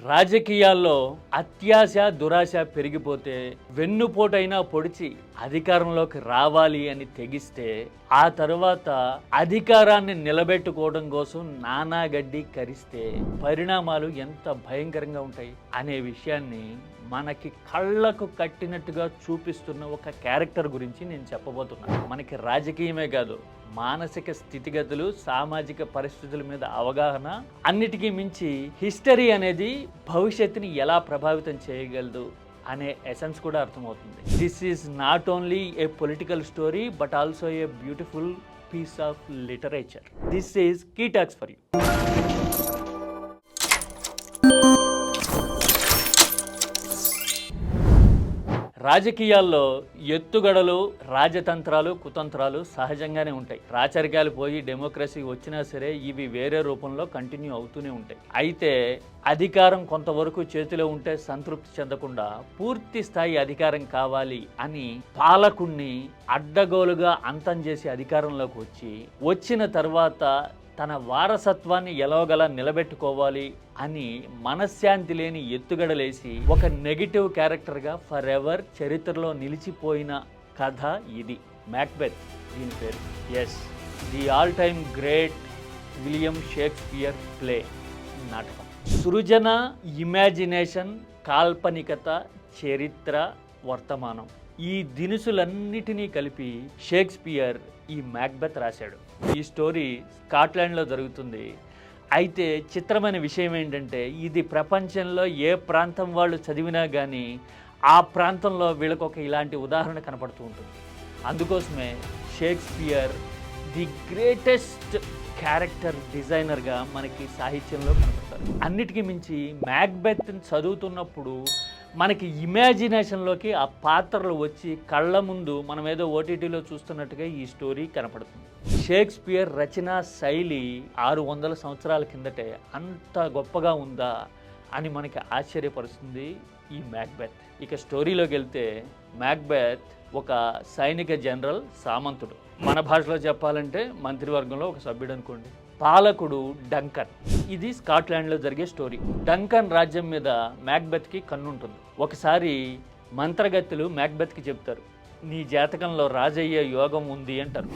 రాజకీయాల్లో అత్యాశ దురాశ పెరిగిపోతే వెన్నుపోటైనా పొడిచి అధికారంలోకి రావాలి అని తెగిస్తే ఆ తర్వాత అధికారాన్ని నిలబెట్టుకోవడం కోసం నానాగడ్డి కరిస్తే పరిణామాలు ఎంత భయంకరంగా ఉంటాయి అనే విషయాన్ని మనకి కళ్ళకు కట్టినట్టుగా చూపిస్తున్న ఒక క్యారెక్టర్ గురించి నేను చెప్పబోతున్నాను. మనకి రాజకీయమే కాదు, మానసిక స్థితిగతులు, సామాజిక పరిస్థితుల మీద అవగాహన, అన్నిటికీ మించి హిస్టరీ అనేది భవిష్యత్తుని ఎలా ప్రభావితం చేయగలదు అనే ఎసెన్స్ కూడా అర్థమవుతుంది. This is not only a political story but also a beautiful piece of literature. This is key talks for you. రాజకీయాల్లో ఎత్తుగడలు, రాజతంత్రాలు, కుతంత్రాలు సహజంగానే ఉంటాయి. రాచరికాలు పోయి డెమోక్రసీ వచ్చినా సరే ఇవి వేరే రూపంలో కంటిన్యూ అవుతూనే ఉంటాయి. అయితే అధికారం కొంతవరకు చేతిలో ఉంటే సంతృప్తి చెందకుండా పూర్తి స్థాయి అధికారం కావాలి అని పాలకుణ్ణి అడ్డగోలుగా అంతం చేసి అధికారంలోకి వచ్చిన తర్వాత తన వారసత్వాన్ని ఎలాగలా నిలబెట్టుకోవాలి అని మనశ్శాంతి లేని ఎత్తుగడలేసి ఒక నెగిటివ్ క్యారెక్టర్గా ఫర్ ఎవర్ చరిత్రలో నిలిచిపోయిన కథ ఇది, మ్యాక్బెత్. దీని పేరు the all time great William Shakespeare play, నాటకం. సృజన, ఇమాజినేషన్, కాల్పనికత, చరిత్ర, వర్తమానం, ఈ దినుసులన్నిటినీ కలిపి షేక్స్పియర్ ఈ మ్యాక్బెత్ రాశాడు. ఈ స్టోరీ స్కాట్లాండ్లో జరుగుతుంది. అయితే చిత్రమైన విషయం ఏంటంటే ఇది ప్రపంచంలో ఏ ప్రాంతం వాళ్ళు చదివినా కానీ ఆ ప్రాంతంలో వీళ్ళకు ఒక ఇలాంటి ఉదాహరణ కనపడుతూ ఉంటుంది. అందుకోసమే షేక్స్పియర్ ది గ్రేటెస్ట్ క్యారెక్టర్ డిజైనర్గా మనకి సాహిత్యంలో కనపడతారు. అన్నిటికీ మించి మ్యాక్బెత్ని చదువుతున్నప్పుడు మనకి ఇమాజినేషన్లోకి ఆ పాత్రలు వచ్చి కళ్ళ ముందు మనం ఏదో ఓటీటీలో చూస్తున్నట్టుగా ఈ స్టోరీ కనపడుతుంది. షేక్స్పియర్ రచనా శైలి 600 సంవత్సరాల కిందటే అంత గొప్పగా ఉందా అని మనకి ఆశ్చర్యపరుస్తుంది ఈ మ్యాక్బెత్. ఇక స్టోరీలోకి వెళ్తే మ్యాక్బెత్ ఒక సైనిక జనరల్, సామంతుడు. మన భాషలో చెప్పాలంటే మంత్రివర్గంలో ఒక సభ్యుడు అనుకోండి. పాలకుడు డంకన్. ఇది స్కాట్లాండ్లో జరిగే స్టోరీ. డంకన్ రాజ్యం మీద మ్యాక్బెత్కి కన్నుంటుంది. ఒకసారి మంత్రగత్తెలు మ్యాక్బెత్కి చెప్తారు, నీ జాతకంలో రాజయ్య యోగం ఉంది అంటారు.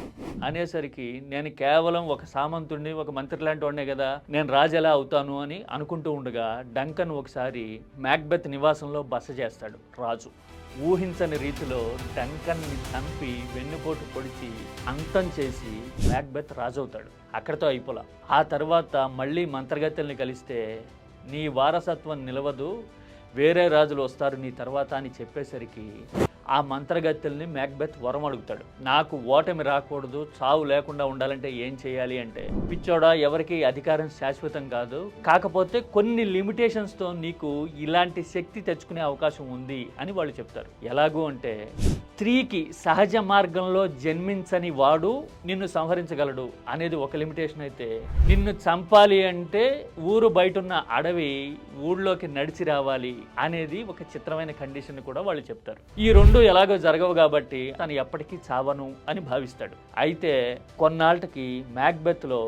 అనేసరికి నేను కేవలం ఒక సామంతుడిని, ఒక మంత్రి లాంటి వాడినే కదా, నేను రాజు ఎలా అవుతాను అని అనుకుంటూ ఉండగా డంకన్ ఒకసారి మ్యాక్బెత్ నివాసంలో బస చేస్తాడు. రాజు ఊహించని రీతిలో డంకన్ని చంపి వెన్నుపోటు పొడిచి అంతం చేసి మ్యాక్బెత్ రాజు అవుతాడు. అక్కడితో అయిపోలా. ఆ తర్వాత మళ్ళీ మంత్రగత్తెల్ని కలిస్తే నీ వారసత్వం నిలవదు, వేరే రాజులు వస్తారు నీ తర్వాత అని చెప్పేసరికి ఆ మంత్రగత్తెల్ని మ్యాక్బెత్ వరం అడుగుతాడు. నాకు ఓటమి రాకూడదు, చావు లేకుండా ఉండాలంటే ఏం చేయాలి అంటే, పిచ్చోడా, ఎవరికి అధికారం శాశ్వతం కాదు, కాకపోతే కొన్ని లిమిటేషన్స్తో నీకు ఇలాంటి శక్తి తెచ్చుకునే అవకాశం ఉంది అని వాళ్ళు చెప్తారు. ఎలాగూ అంటే స్త్రీకి సహజ మార్గంలో జన్మించని వాడు నిన్ను సంహరించగలడు అనేది ఒక లిమిటేషన్ అయితే, నిన్ను చంపాలి అంటే ఊరు బయటున్న అడవి ఊళ్ళోకి నడిచి రావాలి అనేది ఒక చిత్రమైన కండిషన్ కూడా వాళ్ళు చెప్తారు. ఈ రెండు ఎలాగో జరగవు కాబట్టి తను ఎప్పటికీ చావను అని భావిస్తాడు. అయితే కొన్నాళ్ళకి మ్యాక్బెత్లో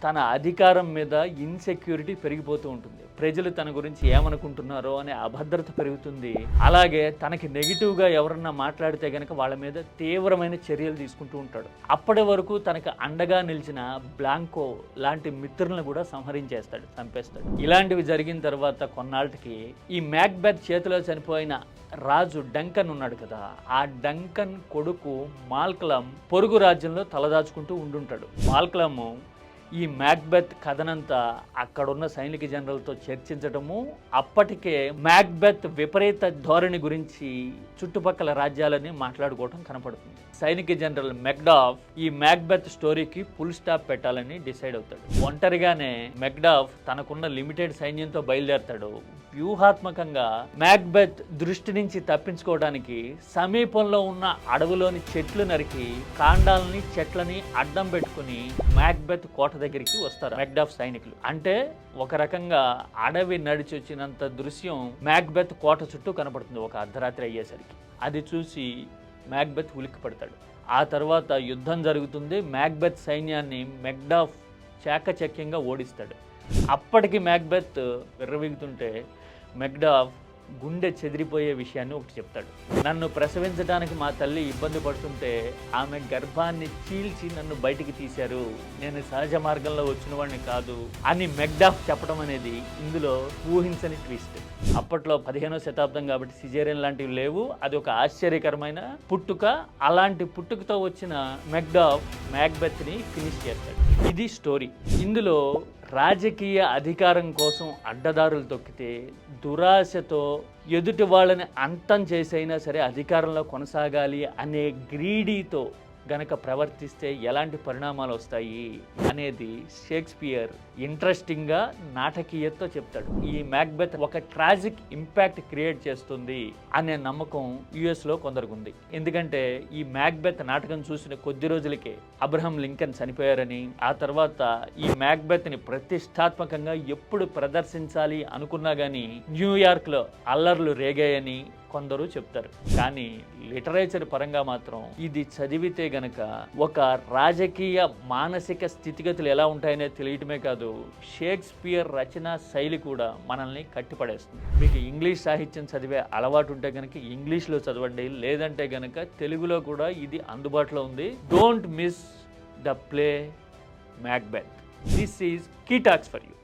తన అధికారం మీద ఇన్సెక్యూరిటీ పెరిగిపోతూ ఉంటుంది. ప్రజలు తన గురించి ఏమనుకుంటున్నారో అనే అభద్రత పెరుగుతుంది. అలాగే తనకి నెగిటివ్గా ఎవరన్నా మాట్లాడితే గనక వాళ్ళ మీద తీవ్రమైన చర్యలు తీసుకుంటూ ఉంటాడు. అప్పటి వరకు తనకు అండగా నిలిచిన బ్లాంకో లాంటి మిత్రులను కూడా సంహరించేస్తాడు, చంపేస్తాడు. ఇలాంటివి జరిగిన తర్వాత కొన్నాళ్ళకి ఈ మ్యాక్బెత్ చేతిలో చనిపోయిన రాజు డంకన్ ఉన్నాడు కదా, ఆ డంకన్ కొడుకు మాల్కలం పొరుగు రాజ్యంలో తలదాచుకుంటూ ఉండుంటాడు. మాల్కలము ఈ మ్యాక్బెత్ కథనంతా అక్కడున్న సైనిక జనరల్తో చర్చించడము, అప్పటికే మ్యాక్బెత్ విపరీత ధోరణి గురించి చుట్టుపక్కల రాజ్యాలని మాట్లాడుకోవడం కనపడుతుంది. సైనిక జనరల్ మెక్డాఫ్ ఈ మ్యాక్బెత్ స్టోరీకి ఫుల్ స్టాప్ పెట్టాలని డిసైడ్ అవుతాడు. ఒంటరిగానే మెక్డాఫ్ తనకున్న లిమిటెడ్ సైన్యంతో బయలుదేరతాడు. వ్యూహాత్మకంగా మ్యాక్బెత్ దృష్టి నుంచి తప్పించుకోవడానికి సమీపంలో ఉన్న అడవిలోని చెట్లు నరికి కాండాలని, చెట్లని అడ్డం పెట్టుకుని మ్యాక్బెత్ కోట దగ్గరికి వస్తారు మెక్డాఫ్ సైనికులు. అంటే ఒక రకంగా అడవి నడిచి వచ్చినంత దృశ్యం మ్యాక్బెత్ కోట చుట్టూ కనపడుతుంది ఒక అర్ధరాత్రి అయ్యేసరికి. అది చూసి మ్యాక్బెత్ ఉలిక్కి పడతాడు. ఆ తర్వాత యుద్ధం జరుగుతుంది. మ్యాక్బెత్ సైన్యాన్ని మెక్డాఫ్ చాకచక్యంగా ఓడిస్తాడు. అప్పటికి మ్యాక్బెత్ విర్రవీగుతుంటే మెక్డఫ్ గుండె చెదిరిపోయే విషయాన్ని ఒకటి చెప్తాడు. నన్ను ప్రసవించడానికి మా తల్లి ఇబ్బంది పడుతుంటే ఆమె గర్భాన్ని చీల్చి నన్ను బయటికి తీశారు, నేను సహజ మార్గంలో వచ్చిన వాడిని కాదు అని మెక్డఫ్ చెప్పడం అనేది ఇందులో ఊహించని ట్విస్ట్. అప్పట్లో 15వ శతాబ్దం కాబట్టి సిజేరియన్ లాంటివి లేవు, అది ఒక ఆశ్చర్యకరమైన పుట్టుక. అలాంటి పుట్టుకతో వచ్చిన మెక్డఫ్ మ్యాక్బెత్ని ఫినిష్ చేస్తాడు. ఇది స్టోరీ. ఇందులో రాజకీయ అధికారం కోసం అడ్డదారులు తొక్కితే, దురాశతో ఎదుటి వాళ్ళని అంతం చేసైనా సరే అధికారంలో కొనసాగాలి అనే గ్రీడీతో గనక ప్రవర్తిస్తే ఎలాంటి పరిణామాలు వస్తాయి అనేది షేక్స్పియర్ ఇంట్రెస్టింగ్గా నాటకీయతతో చెప్తాడు. ఈ మ్యాక్బెత్ ఒక ట్రాజిక్ ఇంపాక్ట్ క్రియేట్ చేస్తుంది అనే నమ్మకం యుఎస్లో కొందరికి ఉంది. ఎందుకంటే ఈ మ్యాక్బెత్ నాటకం చూసిన కొద్ది రోజులకే అబ్రహం లింకన్ చనిపోయారని, ఆ తర్వాత ఈ మ్యాక్బెత్ని ప్రతిష్టాత్మకంగా ఎప్పుడు ప్రదర్శించాలి అనుకున్నా కానీ న్యూయార్క్లో అల్లర్లు రేగాయని కొందరు చెప్తారు. కానీ లిటరేచర్ పరంగా మాత్రం ఇది చదివితే గనక ఒక రాజకీయ మానసిక స్థితిగతులు ఎలా ఉంటాయనే తెలియటమే కాదు, షేక్స్పియర్ రచనా శైలి కూడా మనల్ని కట్టిపడేస్తుంది. మీకు ఇంగ్లీష్ సాహిత్యం చదివే అలవాటు ఉంటే కనుక ఇంగ్లీష్లో చదవండి, లేదంటే గనక తెలుగులో కూడా ఇది అందుబాటులో ఉంది. Don't miss the play Macbeth. This is key talks for you.